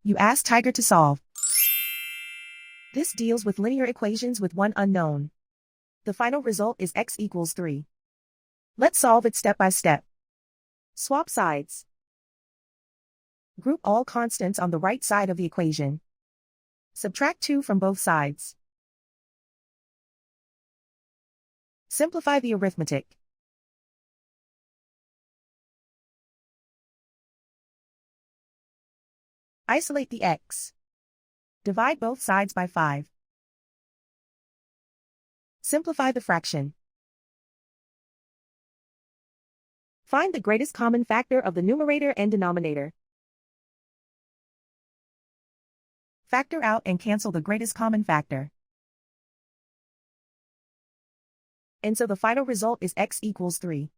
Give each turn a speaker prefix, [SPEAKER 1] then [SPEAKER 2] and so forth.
[SPEAKER 1] You ask Tiger to solve. This deals with linear equations with one unknown. The final result is x equals 3. Let's solve it step by step. Swap sides. Group all constants on the right side of the equation. Subtract 2 from both sides. Simplify the arithmetic. Isolate the x. Divide both sides by 5. Simplify the fraction. Find the greatest common factor of the numerator and denominator. Factor out and cancel the greatest common factor. And so the final result is x equals 3.